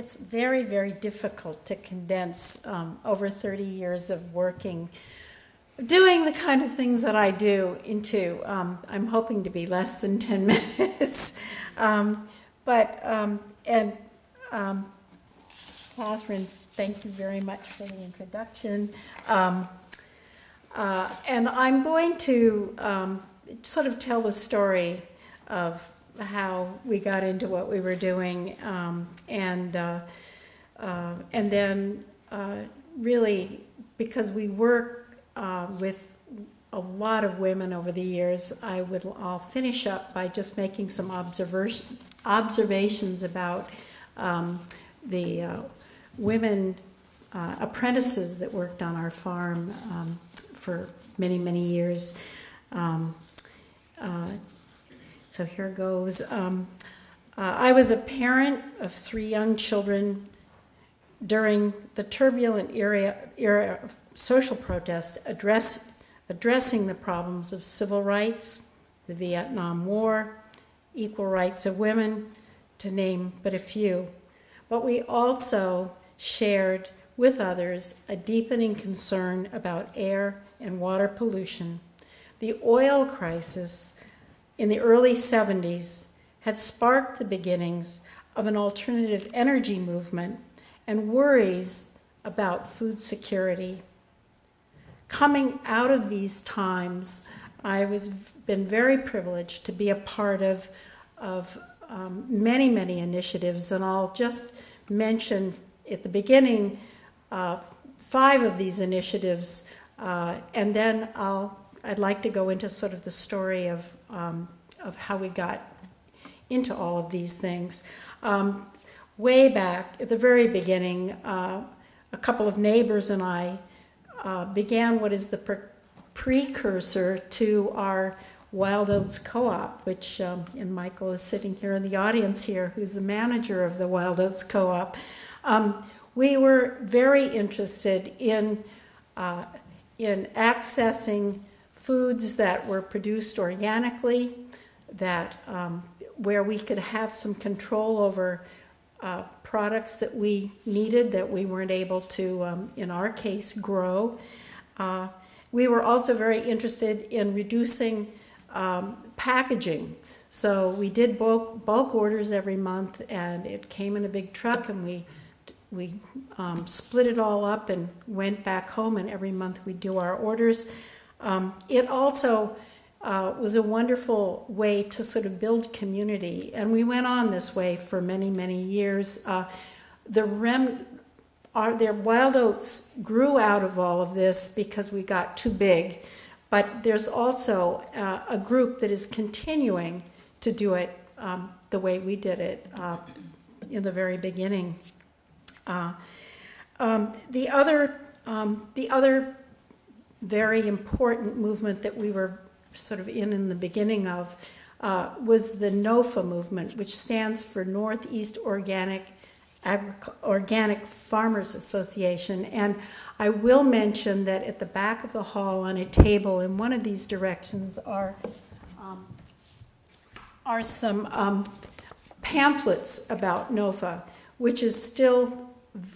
it's very, very difficult to condense over 30 years of working, doing the kind of things that I do into, I'm hoping to be less than 10 minutes. Catherine, thank you very much for the introduction. And I'm going to sort of tell the story of how we got into what we were doing, and then really, because we work with a lot of women over the years, I'll finish up by just making some observations about the women apprentices that worked on our farm for many, many years. So here goes. I was a parent of 3 young children during the turbulent era of social protest, addressing the problems of civil rights, the Vietnam War, equal rights of women, to name but a few. But we also shared with others a deepening concern about air and water pollution. The oil crisis in the early 70s had sparked the beginnings of an alternative energy movement and worries about food security. Coming out of these times, I was been very privileged to be a part of many, many initiatives, and I'll just mention at the beginning 5 of these initiatives, and then I'd like to go into sort of the story of how we got into all of these things. Way back at the very beginning, a couple of neighbors and I began what is the precursor to our Wild Oats CoOp, which, and Michael is sitting here in the audience here, who's the manager of the Wild Oats CoOp. We were very interested in accessing foods that were produced organically, that where we could have some control over products that we needed that we weren't able to, in our case, grow. We were also very interested in reducing packaging. So we did bulk orders every month, and it came in a big truck, and we split it all up and went back home, and every month we do our orders. It also was a wonderful way to sort of build community, and we went on this way for many, many years. Their wild oats grew out of all of this because we got too big, but there's also a group that is continuing to do it the way we did it in the very beginning. The other very important movement that we were sort of in the beginning of was the Nofa movement, which stands for Northeast Organic Farmers Association. And I will mention that at the back of the hall on a table in one of these directions are some pamphlets about Nofa, which is still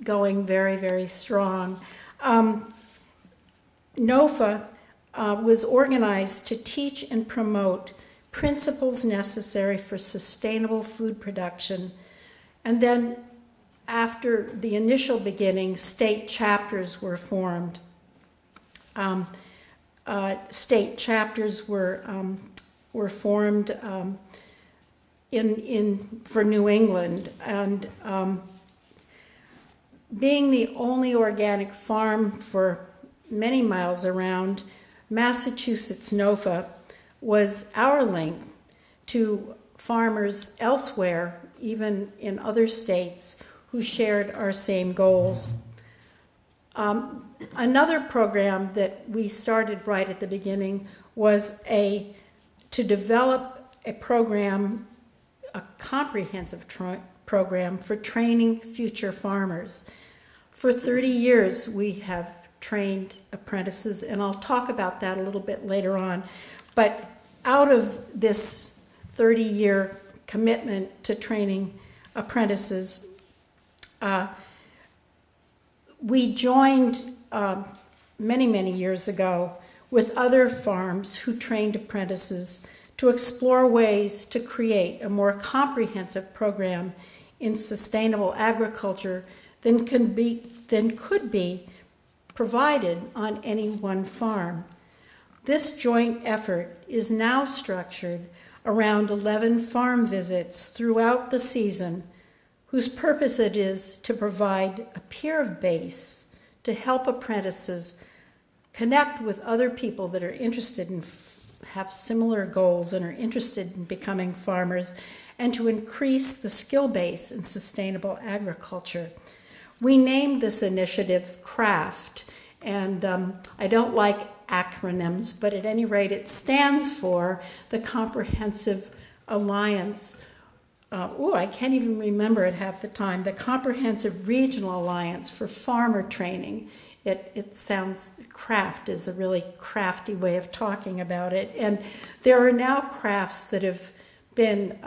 going very, very strong. Nofa was organized to teach and promote principles necessary for sustainable food production. And then after the initial beginning, state chapters were formed. State chapters were formed for New England. And being the only organic farm for many miles around, Massachusetts Nofa was our link to farmers elsewhere, even in other states, who shared our same goals. Another program that we started right at the beginning was to develop a program, a comprehensive program for training future farmers. For 30 years, we have trained apprentices, and I'll talk about that a little bit later on. But out of this 30-year commitment to training apprentices, We joined many, many years ago with other farms who trained apprentices to explore ways to create a more comprehensive program in sustainable agriculture than could be provided on any one farm. This joint effort is now structured around 11 farm visits throughout the season, whose purpose it is to provide a peer base to help apprentices connect with other people that are interested in, have similar goals and are interested in becoming farmers, and to increase the skill base in sustainable agriculture. We named this initiative CRAFT, and I don't like acronyms, but at any rate, it stands for the Comprehensive Alliance. I can't even remember it half the time. The Comprehensive Regional Alliance for Farmer Training. It sounds, craft is a really crafty way of talking about it. And there are now crafts that have been,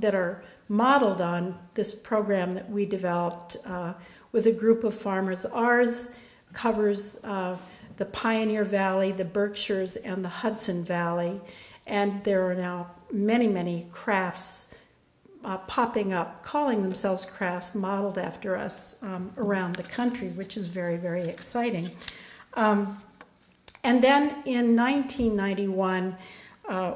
that are modeled on this program that we developed with a group of farmers. Ours covers the Pioneer Valley, the Berkshires, and the Hudson Valley. And there are now many, many crafts popping up, calling themselves crafts, modeled after us around the country, which is very, very exciting. And then in 1991,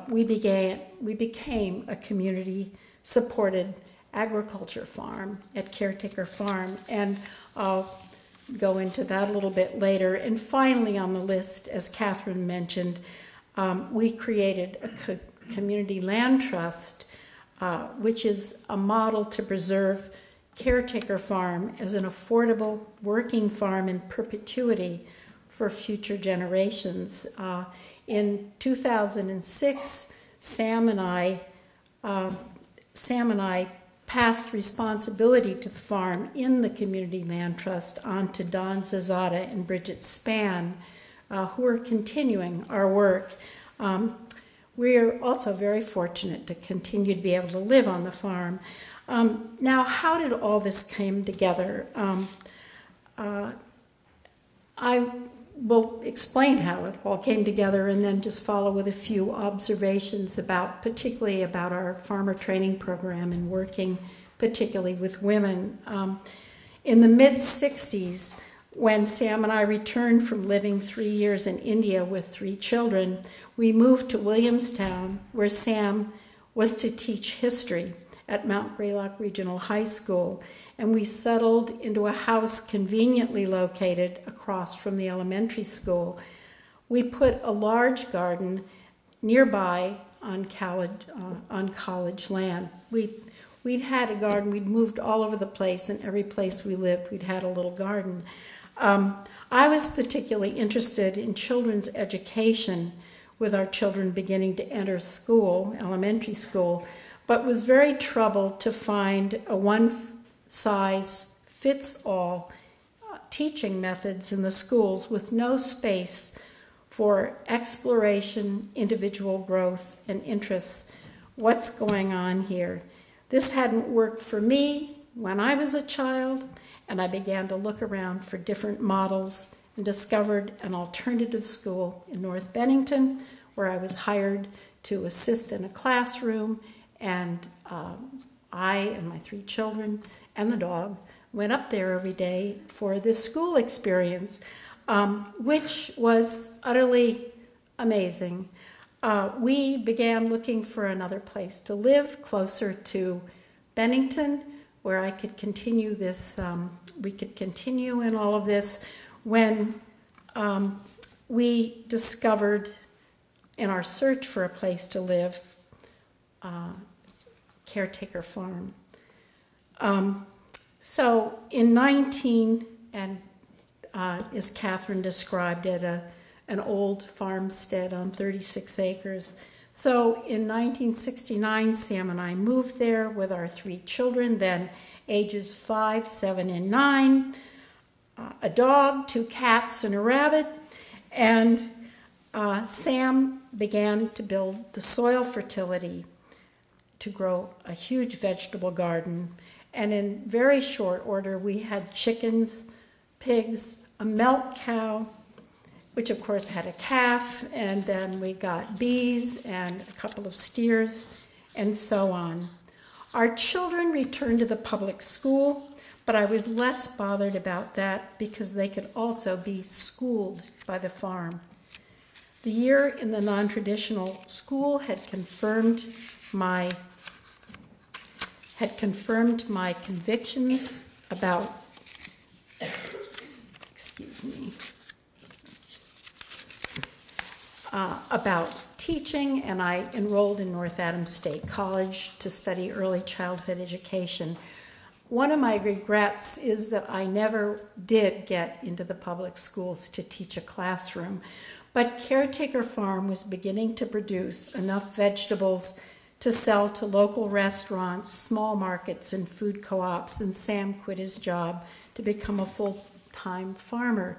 we became a community-supported agriculture farm at Caretaker Farm, and I'll go into that a little bit later. And finally on the list, as Catherine mentioned, we created a community land trust, which is a model to preserve Caretaker Farm as an affordable working farm in perpetuity for future generations. In 2006, Sam and I passed responsibility to the farm in the Community Land Trust on to Don Zazada and Bridget Spann, who are continuing our work. We're also very fortunate to continue to be able to live on the farm. Now, how did all this come together? I will explain how it all came together and then just follow with a few observations particularly about our farmer training program and working particularly with women. In the mid-60s, when Sam and I returned from living 3 years in India with 3 children, we moved to Williamstown, where Sam was to teach history at Mount Greylock Regional High School, and we settled into a house conveniently located across from the elementary school. We put a large garden nearby on college land. We'd had a garden. We'd moved all over the place, and every place we lived, we'd had a little garden. I was particularly interested in children's education, with our children beginning to enter school, elementary school, but was very troubled to find a one-size-fits-all teaching methods in the schools with no space for exploration, individual growth, and interests. What's going on here? This hadn't worked for me when I was a child, and I began to look around for different models and discovered an alternative school in North Bennington, where I was hired to assist in a classroom, and I and my 3 children and the dog went up there every day for this school experience, which was utterly amazing. We began looking for another place to live closer to Bennington, where I could continue this, we could continue in all of this, when we discovered in our search for a place to live, Caretaker Farm. So in as Catherine described it, an old farmstead on 36 acres. So in 1969, Sam and I moved there with our 3 children, then ages 5, 7, and 9, a dog, 2 cats, and a rabbit, and Sam began to build the soil fertility to grow a huge vegetable garden. And in very short order, we had chickens, pigs, a milk cow, which of course had a calf, and then we got bees and a couple of steers, and so on. Our children returned to the public school, but I was less bothered about that because they could also be schooled by the farm. The year in the non-traditional school had confirmed my convictions about, about teaching, and I enrolled in North Adams State College to study early childhood education. One of my regrets is that I never did get into the public schools to teach a classroom, but Caretaker Farm was beginning to produce enough vegetables to sell to local restaurants, small markets, and food co-ops, and Sam quit his job to become a full-time farmer.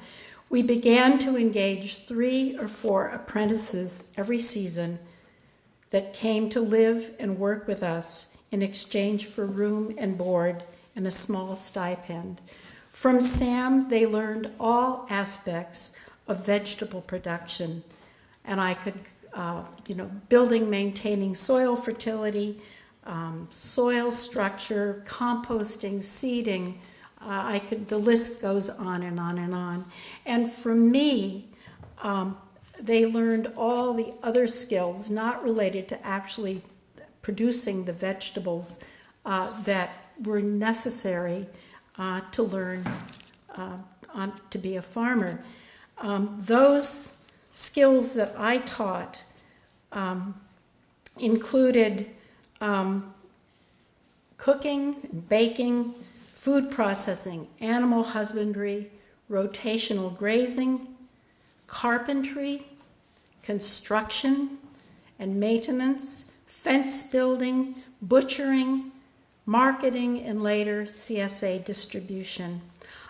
We began to engage 3 or 4 apprentices every season that came to live and work with us in exchange for room and board and a small stipend. From Sam, they learned all aspects of vegetable production, and I could, building, maintaining soil fertility, soil structure, composting, seeding. The list goes on and on and on. And from me, they learned all the other skills not related to actually producing the vegetables that were necessary to learn to be a farmer. Those skills that I taught included cooking, baking, food processing, animal husbandry, rotational grazing, carpentry, construction and maintenance, fence building, butchering, marketing, and later CSA distribution.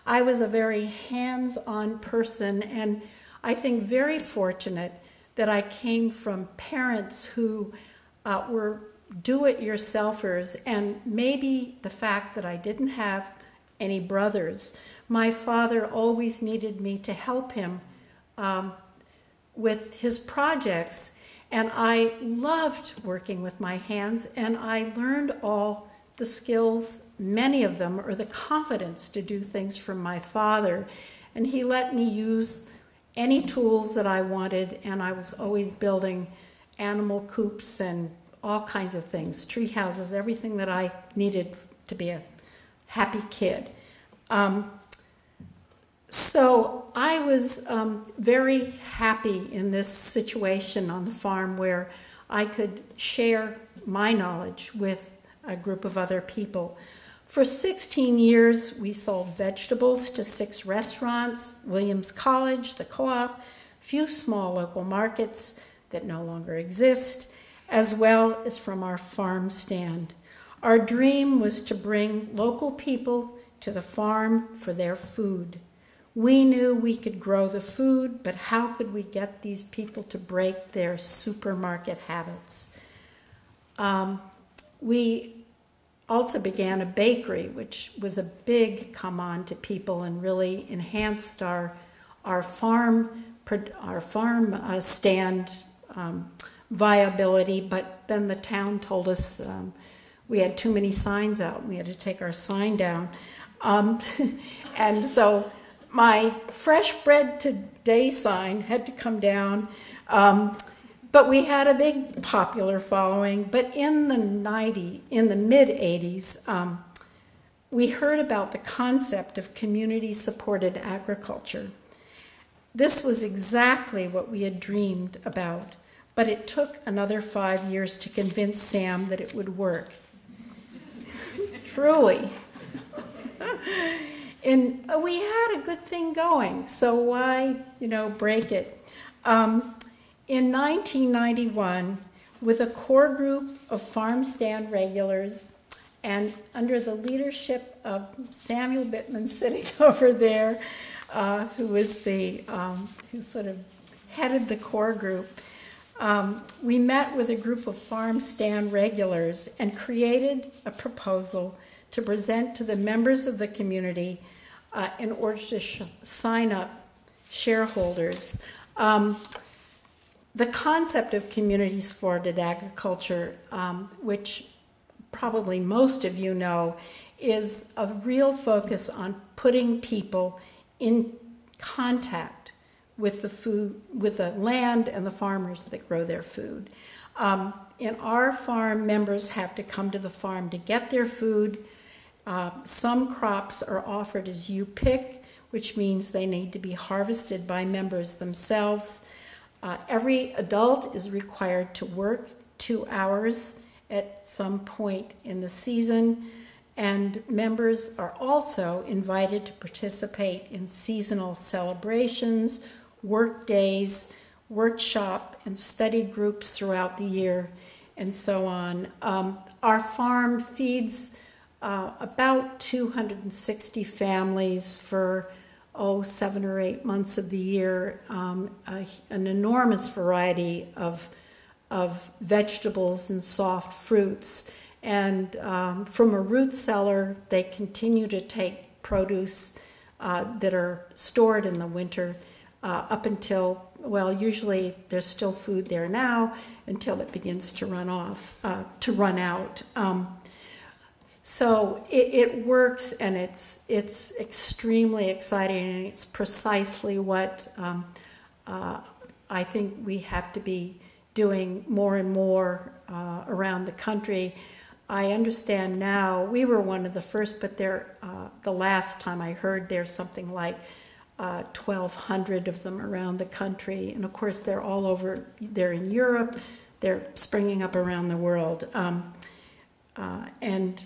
I was a very hands-on person, and I think very fortunate that I came from parents who were do-it-yourselfers, and maybe the fact that I didn't have any brothers. My father always needed me to help him with his projects, and I loved working with my hands, and I learned all the skills, many of them, or the confidence to do things from my father, and he let me use any tools that I wanted, and I was always building animal coops and all kinds of things, tree houses, everything that I needed to be a happy kid. So I was very happy in this situation on the farm where I could share my knowledge with a group of other people. For 16 years, we sold vegetables to 6 restaurants, Williams College, the CoOp, few small local markets that no longer exist, as well as from our farm stand. Our dream was to bring local people to the farm for their food. We knew we could grow the food, but how could we get these people to break their supermarket habits? We also began a bakery, which was a big come on to people and really enhanced our farm stand viability. But then the town told us we had too many signs out and we had to take our sign down. And so my fresh bread today sign had to come down. But we had a big popular following. But in the mid-'80s, we heard about the concept of community-supported agriculture. This was exactly what we had dreamed about, but it took another 5 years to convince Sam that it would work. Truly. And we had a good thing going, so why, break it? In 1991, with a core group of farm stand regulars and under the leadership of Samuel Bittman sitting over there, who sort of headed the core group, we met with a group of farm stand regulars and created a proposal to present to the members of the community in order to sign up shareholders. The concept of community-supported agriculture, which probably most of you know, is a real focus on putting people in contact with the food, with the land and the farmers that grow their food. In our farm, members have to come to the farm to get their food. Some crops are offered as you pick, which means they need to be harvested by members themselves. Every adult is required to work 2 hours at some point in the season, and members are also invited to participate in seasonal celebrations, work days, workshop, and study groups throughout the year, and so on. Our farm feeds about 260 families for 7 or 8 months of the year, an enormous variety of vegetables and soft fruits. And from a root cellar, they continue to take produce that are stored in the winter up until, well, usually there's still food there now until it begins to run out. So it works, and it's extremely exciting, and it's precisely what I think we have to be doing more and more around the country. I understand now, we were one of the first, but the last time I heard, there's something like 1,200 of them around the country. And of course, they're all over, they're in Europe, they're springing up around the world. And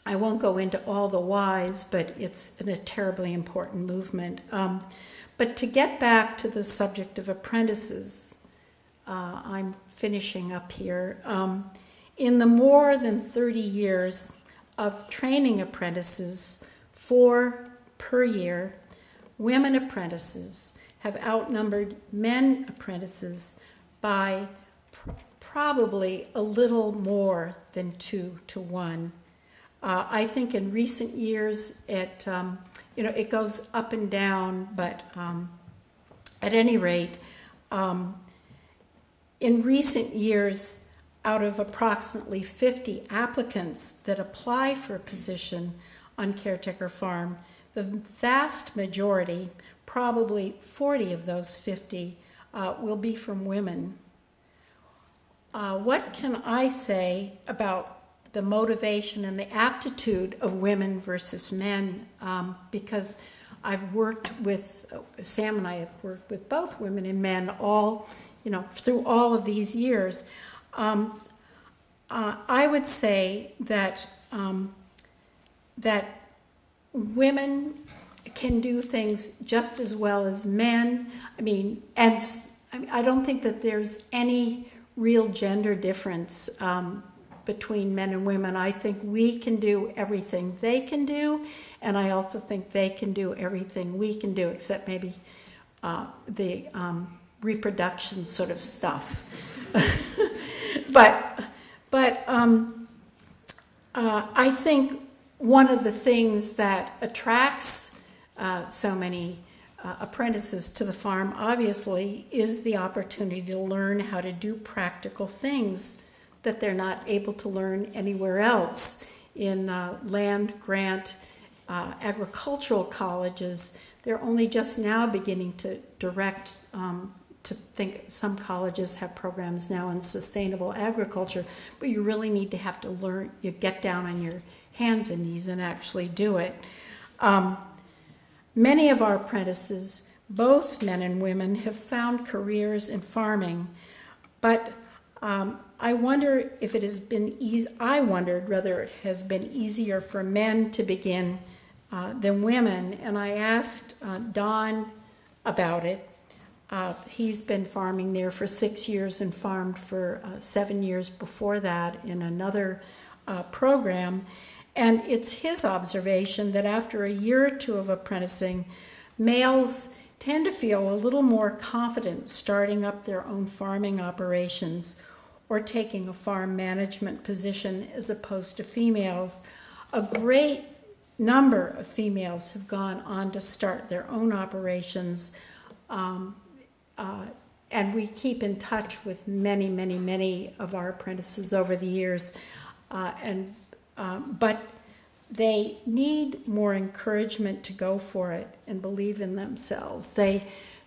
I won't go into all the whys, but it's a terribly important movement. But to get back to the subject of apprentices, I'm finishing up here. In the more than 30 years of training apprentices, 4 per year, women apprentices have outnumbered men apprentices by probably a little more than 2 to 1. I think in recent years it goes up and down, but at any rate, in recent years, out of approximately 50 applicants that apply for a position on Caretaker Farm, the vast majority, probably 40 of those 50, will be from women. What can I say about the motivation and the aptitude of women versus men? Because I've worked with, Sam and I have worked with both women and men through all of these years. I would say that that women can do things just as well as men. I don't think that there's any real gender difference between men and women. I think we can do everything they can do, and I also think they can do everything we can do, except maybe the reproduction sort of stuff. But I think one of the things that attracts so many apprentices to the farm, obviously, is the opportunity to learn how to do practical things that they're not able to learn anywhere else. In land-grant agricultural colleges, they're only just now beginning to direct to think some colleges have programs now in sustainable agriculture, but you really need to have to learn, you get down on your hands and knees and actually do it. Many of our apprentices, both men and women, have found careers in farming, but I wonder if it has been I wondered whether it has been easier for men to begin than women, and I asked Don about it. He's been farming there for 6 years and farmed for 7 years before that in another program. And it's his observation that after a year or two of apprenticing, males tend to feel a little more confident starting up their own farming operations or taking a farm management position as opposed to females. a great number of females have gone on to start their own operations, and we keep in touch with many, many, many of our apprentices over the years, but they need more encouragement to go for it and believe in themselves. They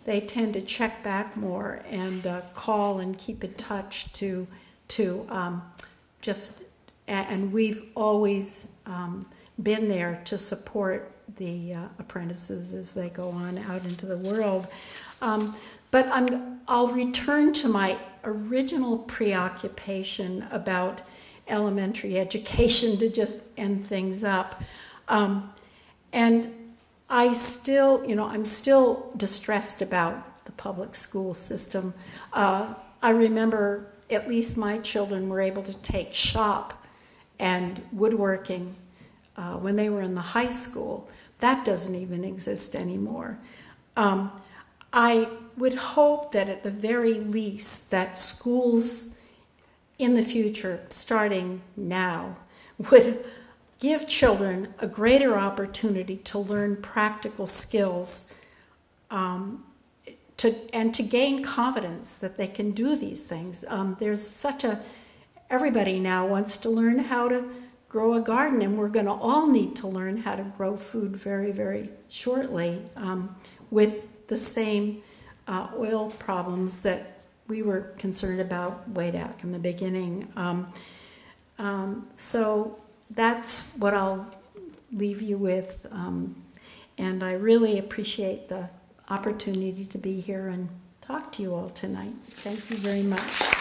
tend to check back more and call and keep in touch to and we've always been there to support the apprentices as they go on out into the world. But I'll return to my original preoccupation about elementary education to just end things up. And I'm still distressed about the public school system. I remember at least my children were able to take shop and woodworking when they were in the high school. That doesn't even exist anymore. I would hope that at the very least that schools in the future, starting now, would give children a greater opportunity to learn practical skills and to gain confidence that they can do these things. Everybody now wants to learn how to grow a garden, and we're going to all need to learn how to grow food very, very shortly with the same oil problems that we were concerned about way back in the beginning. So that's what I'll leave you with. And I really appreciate the opportunity to be here and talk to you all tonight. Thank you very much.